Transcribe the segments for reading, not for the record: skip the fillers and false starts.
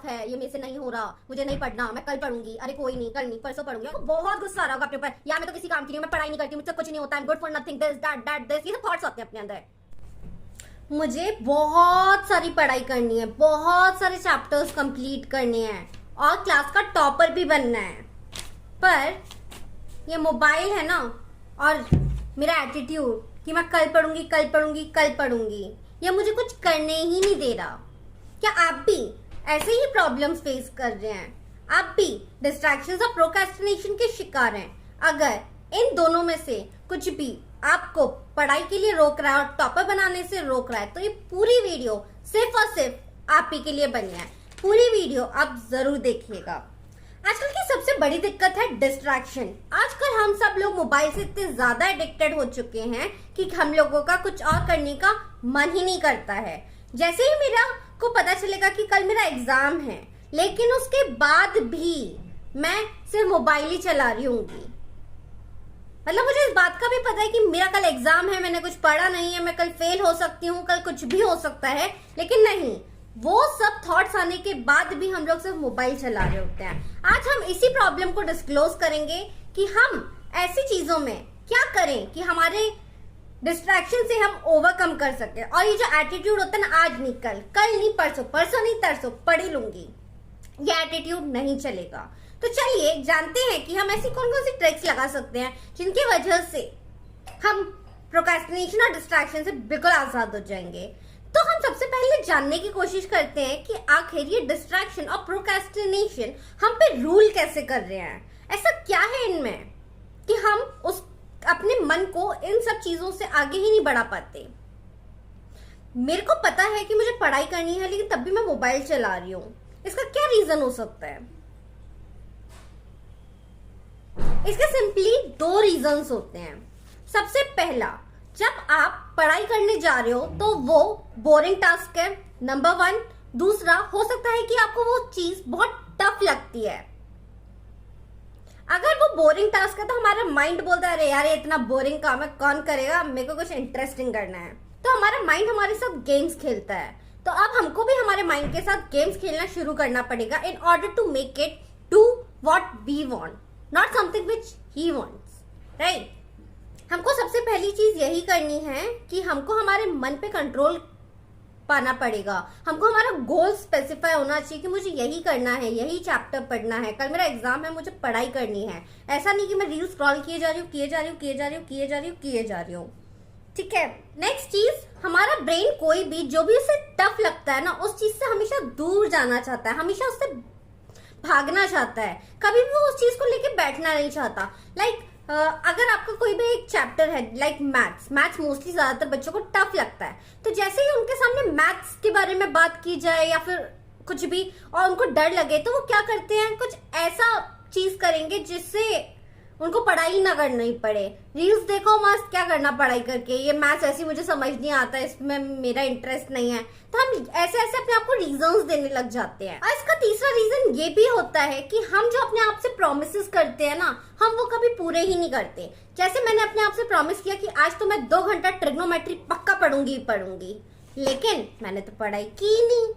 है, ये मेरे से नहीं हो रहा, मुझे नहीं पढ़ना, मैं कल पढ़ूंगी, अरे कोई नहीं, कल नहीं, परसों पढ़ूंगी। आपको बहुत गुस्सा आ रहा होगा अपने ऊपर, या मैं तो किसी काम की नहीं हूँ, मैं पढ़ाई नहीं करती, मुझसे कुछ नहीं होता, I am good for nothing, this that this, ये सब थॉट्स आते हैं अपने अंदर। मुझे बहुत सारी पढ़ाई करनी है, बहुत सारे चैप्टर्स कंप्लीट करने हैं और क्लास का टॉपर भी बनना है, पर ये मोबाइल है ना और मेरा एटीट्यूड कि मैं कल पढ़ूंगी कल पढ़ूंगी कल पढ़ूंगी, ये मुझे कुछ करने ही नहीं दे रहा। क्या आप भी ऐसे ही प्रॉब्लम्स फेस कर रहे हैं? आप भी डिस्ट्रैक्शंस और प्रोक्रेस्टिनेशन के शिकार हैं? अगर इन दोनों में से कुछ भी आपको पढ़ाई के लिए रोक रहा है और टॉपर बनाने से रोक रहा है, तो ये पूरी वीडियो सिर्फ और सिर्फ आप ही के लिए बनी है। पूरी वीडियो आप जरूर देखिएगा। आजकल की सबसे बड़ी दिक्कत है डिस्ट्रैक्शन। आजकल हम सब लोग मोबाइल से इतने ज्यादा एडिक्टेड हो चुके हैं कि हम लोगों का कुछ और करने का मन ही नहीं करता है। जैसे ही मेरा को पता चलेगा कि कल मेरा एग्जाम है, लेकिन उसके बाद भी मैं सिर्फ मोबाइल ही चला रही हूँगी। मतलब मुझे इस बात का भी पता है कि मेरा कल एग्जाम है, मैंने कुछ पढ़ा नहीं है, मैं कल फेल हो सकती हूँ, कल कुछ भी हो सकता है, लेकिन नहीं, वो सब थॉट्स आने के बाद भी हम लोग सिर्फ मोबाइल चला रहे होते हैं। आज हम इसी प्रॉब्लम को डिस्क्लोज करेंगे कि हम ऐसी चीजों में क्या करें कि हमारे डिस्ट्रैक्शन से हम ओवरकम कर सके। और ये जो एटीट्यूड होता है ना, आज नहीं कल, कल नहीं परसों, परसों नहीं तरसों पढ़ ही लूंगी, ये एटीट्यूड नहीं चलेगा। तो चलिए जानते हैं कि हम ऐसी कौन कौन सी ट्रिक्स लगा सकते हैं जिनकी वजह से हम प्रोक्रेस्टिनेशन और डिस्ट्रैक्शन से बिल्कुल आजाद हो जाएंगे। तो हम सबसे पहले जानने की कोशिश करते हैं कि आखिर ये डिस्ट्रैक्शन और प्रोक्रेस्टिनेशन हम पे रूल कैसे कर रहे हैं। ऐसा क्या है इनमें कि हम उस अपने मन को इन सब चीजों से आगे ही नहीं बढ़ा पाते। मेरे को पता है कि मुझे पढ़ाई करनी है, लेकिन तब भी मैं मोबाइल चला रही हूँ। इसका क्या रीजन हो सकता है? इसके सिंपली दो रीजंस होते हैं। सबसे पहला, जब आप पढ़ाई करने जा रहे हो तो वो बोरिंग टास्क है, नंबर 1। दूसरा, हो सकता है कि आपको वो चीज बहुत टफ लगती है। अगर वो बोरिंग टास्क है तो हमारा माइंड बोलता है अरे यार ये इतना बोरिंग काम है, कौन करेगा, मेरे को कुछ इंटरेस्टिंग करना है। तो हमारा माइंड हमारे साथ गेम्स खेलता है। तो अब हमको भी हमारे माइंड के साथ गेम्स खेलना शुरू करना पड़ेगा in order to make it do what we want, not something which he wants, right. हमको सबसे पहली चीज यही करनी है कि हमको हमारे मन पे कंट्रोल पाना पड़ेगा। हमको हमारा गोल स्पेसिफाई होना चाहिए कि मुझे यही करना है, यही चैप्टर पढ़ना है, कल मेरा एग्जाम है, मुझे पढ़ाई करनी है। ऐसा नहीं कि मैं रील स्क्रॉल किए जा रही हूँ, किए जा रही हूँ, किए जा रही हूँ, किए जा रही हूँ, किए जा रही हूँ। ठीक है। नेक्स्ट चीज, हमारा ब्रेन कोई भी जो भी उसे टफ लगता है ना, उस चीज से हमेशा दूर जाना चाहता है, हमेशा उससे भागना चाहता है, कभी भी वो उस चीज को लेके बैठना नहीं चाहता। लाइक अगर आपका कोई भी एक चैप्टर है, लाइक मैथ्स मोस्टली ज्यादातर बच्चों को टफ लगता है, तो जैसे ही उनके सामने मैथ्स के बारे में बात की जाए या फिर कुछ भी और उनको डर लगे, तो वो क्या करते हैं, कुछ ऐसा चीज करेंगे जिससे उनको पढ़ाई ना करनी पड़े। रील्स देखो मस्त, क्या करना पढ़ाई करके, ये मैथ्स ऐसी मुझे समझ नहीं आता, इसमें मेरा इंटरेस्ट नहीं है। तो हम ऐसे ऐसे अपने आप को रीजंस देने लग जाते हैं। और इसका तीसरा रीजन ये भी होता है कि हम जो अपने आप से प्रॉमिसेस करते हैं ना, हम वो कभी पूरे ही नहीं करते। जैसे मैंने अपने आप से प्रॉमिस किया कि आज तो मैं 2 घंटा ट्रिग्नोमेट्री पक्का पढ़ूंगी, लेकिन मैंने तो पढ़ाई की नहीं।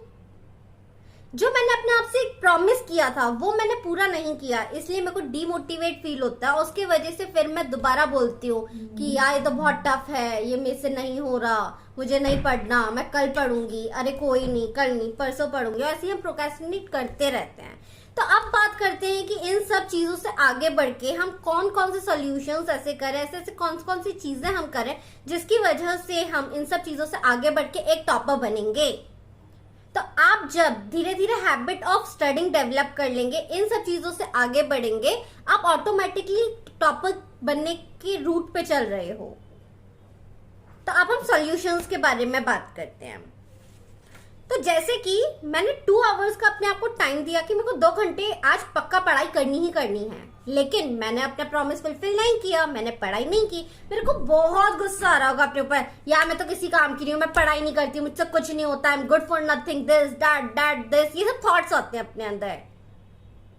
जो मैंने अपने आप से एक प्रॉमिस किया था वो मैंने पूरा नहीं किया, इसलिए मेरे को डीमोटिवेट फील होता है। उसके वजह से फिर मैं दोबारा बोलती हूँ कि यार ये तो बहुत टफ है, ये मेरे से नहीं हो रहा, मुझे नहीं पढ़ना, मैं कल पढ़ूंगी, अरे कोई नहीं, कल नहीं, परसों पढ़ूंगी। ऐसे ही हम प्रोक्रेस्टिनेट करते रहते हैं। तो अब बात करते हैं कि इन सब चीजों से आगे बढ़ के हम कौन कौन से सॉल्यूशंस ऐसे करें, ऐसे कौन कौन सी चीजें हम करें जिसकी वजह से हम इन सब चीजों से आगे बढ़ के एक टॉपर बनेंगे। तो आप जब धीरे धीरे हैबिट ऑफ स्टडिंग डेवलप कर लेंगे, इन सब चीजों से आगे बढ़ेंगे, आप ऑटोमेटिकली टॉपर बनने के रूट पे चल रहे हो। तो अब हम सॉल्यूशंस के बारे में बात करते हैं। तो जैसे कि मैंने 2 आवर्स का अपने आप को टाइम दिया कि मेरे को 2 घंटे आज पक्का पढ़ाई करनी ही करनी है, लेकिन मैंने अपना प्रॉमिस फुलफिल नहीं किया, मैंने पढ़ाई नहीं की। मेरे को बहुत गुस्सा आ रहा होगा अपने ऊपर, यार मैं तो किसी काम की नहीं हूँ, मैं पढ़ाई नहीं करती, मुझसे कुछ नहीं होता, I am good for nothing, this that this, ये सब थॉट्स आते हैं अपने अंदर।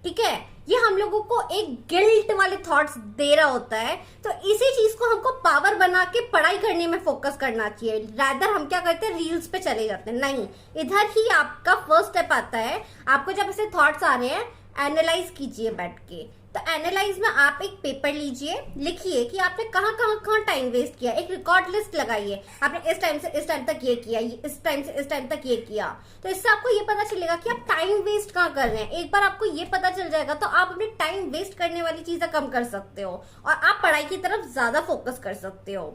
ठीक है, ये हम लोगों को एक गिल्ट वाले थॉट्स दे रहा होता है। तो इसी चीज को हमको पावर बना के पढ़ाई करने में फोकस करना चाहिए। रादर हम क्या करते हैं, रील्स पे चले जाते हैं। नहीं, इधर ही आपका फर्स्ट स्टेप आता है। आपको जब ऐसे थॉट्स आ रहे हैं, एनालाइज कीजिए बैठ के। तो एनालाइज में आप एक पेपर लीजिए, लिखिए कि आपने कहाँ टाइम वेस्ट किया। एक रिकॉर्ड लिस्ट लगाइए, आपने इस टाइम से इस टाइम तक ये किया, इस टाइम से इस टाइम तक ये किया। तो इससे आपको ये पता चलेगा कि आप टाइम वेस्ट कहाँ कर रहे हैं। एक बार आपको ये पता चल जाएगा तो आप अपने टाइम वेस्ट करने वाली चीजें कम कर सकते हो और आप पढ़ाई की तरफ ज्यादा फोकस कर सकते हो।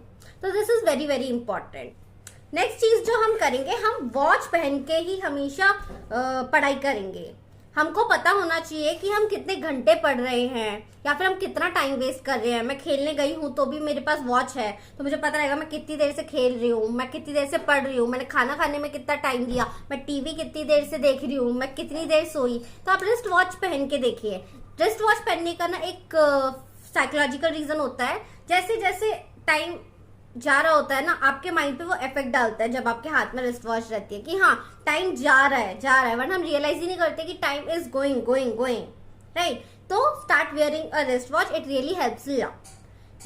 तो this is very very important. Next चीज जो हम करेंगे, हम वॉच पहन के ही हमेशा पढ़ाई करेंगे। हमको पता होना चाहिए कि हम कितने घंटे पढ़ रहे हैं या फिर हम कितना टाइम वेस्ट कर रहे हैं। मैं खेलने गई हूँ तो भी मेरे पास वॉच है, तो मुझे पता रहेगा मैं कितनी देर से खेल रही हूँ, मैं कितनी देर से पढ़ रही हूँ, मैंने खाना खाने में कितना टाइम दिया, मैं टीवी कितनी देर से देख रही हूँ, मैं कितनी देर सोई। तो आप रिस्ट वॉच पहन के देखिए। रिस्ट वॉच पहनने का ना एक साइकोलॉजिकल रीजन होता है। जैसे जैसे टाइम जा रहा होता है ना, आपके माइंड पे वो इफेक्ट डालता है जब आपके हाथ में रिस्ट वॉच रहती है कि हाँ टाइम जा रहा है, वरना हम रियलाइज ही नहीं करते कि टाइम इज गोइंग राइट। तो start wearing a wrist watch, it really helps you.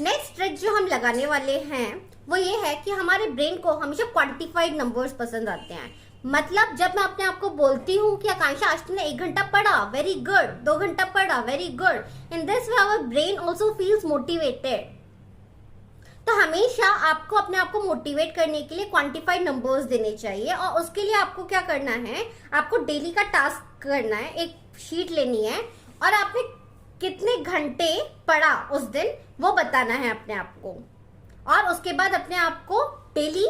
Next trick जो हम लगाने वाले हैं वो ये है कि हमारे ब्रेन को हमेशा क्वांटिफाइड नंबर्स पसंद आते हैं। मतलब जब मैं अपने आप को बोलती हूँ कि आकांक्षा आज तुमने 1 घंटा पढ़ा, वेरी गुड, 2 घंटा पढ़ा, very good, in this way our brain also feels motivated. तो हमेशा आपको अपने आप को मोटिवेट करने के लिए क्वांटिफाइड नंबर्स देने चाहिए। और उसके लिए आपको क्या करना है, आपको डेली का टास्क करना है। एक शीट लेनी है और आपने कितने घंटे पढ़ा उस दिन वो बताना है अपने आप को। और उसके बाद अपने आप को डेली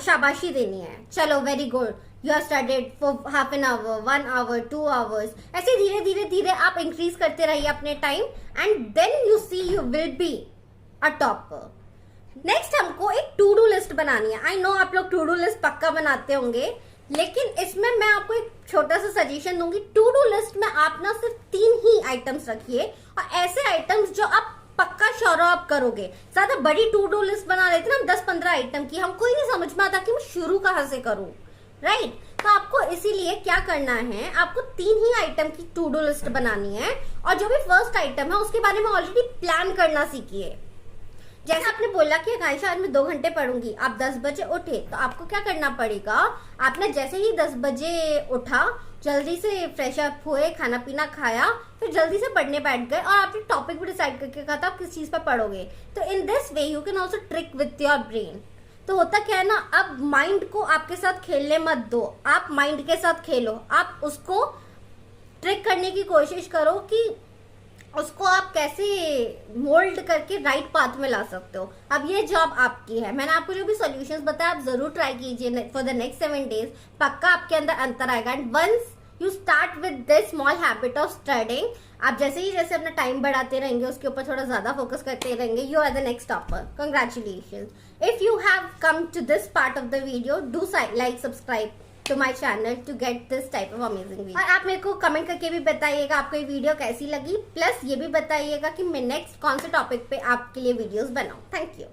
शाबाशी देनी है। चलो very good, you are studied for half an hour, 1 hour, 2 hours. ऐसे धीरे धीरे आप इंक्रीज करते रहिए अपने time and then you see you will be a topper. Next हमको एक टू डू लिस्ट बनानी है। आई नो आप लोग टू डू लिस्ट पक्का बनाते होंगे, लेकिन इसमें मैं आपको एक छोटा सा सजेशन दूंगी। टू डू लिस्ट में आप ना सिर्फ 3 ही आइटम्स रखिए और ऐसे आइटम्स जो आप पक्का श्योर आप करोगे। ज्यादा बड़ी टू डू लिस्ट बना लेते ना 10-15 आइटम की, हमको ही नहीं समझ में आता कि मैं शुरू कहाँ से करूँ, राइट। तो आपको इसीलिए क्या करना है, आपको 3 ही आइटम की टू डू लिस्ट बनानी है और जो भी फर्स्ट आइटम है उसके बारे में ऑलरेडी प्लान करना सीखिए। जैसे आपने बोला कि आकांक्षा आज मैं 2 घंटे पढ़ूंगी, आप 10 बजे उठे, तो आपको क्या करना पड़ेगा, आपने जैसे ही 10 बजे उठा, जल्दी से फ्रेश अप हुए, खाना पीना खाया, फिर जल्दी से पढ़ने बैठ गए और आपने टॉपिक भी डिसाइड करके कहा था आप किस चीज पर पढ़ोगे। तो इन this way you can also trick with your brain. तो होता क्या है ना, अब माइंड को आपके साथ खेलने मत दो, आप माइंड के साथ खेलो। आप उसको ट्रिक करने की कोशिश करो कि उसको आप कैसे मोल्ड करके राइट पाथ में ला सकते हो। अब ये जॉब आपकी है। मैंने आपको जो भी सॉल्यूशंस बताया आप जरूर ट्राई कीजिए फॉर द नेक्स्ट 7 डेज। पक्का आपके अंदर अंतर आएगा। And once you start with this small habit of studying, आप जैसे अपना टाइम बढ़ाते रहेंगे, उसके ऊपर थोड़ा ज्यादा फोकस करते रहेंगे, you are the next topper. Congratulation. If you have come to this part of the video, do like, subscribe to my channel to get this type of amazing video। और आप मेरे को कमेंट करके भी बताइएगा आपको ये वीडियो कैसी लगी, प्लस ये भी बताइएगा कि मैं नेक्स्ट कौन से टॉपिक पे आपके लिए वीडियोस बनाऊं। Thank you.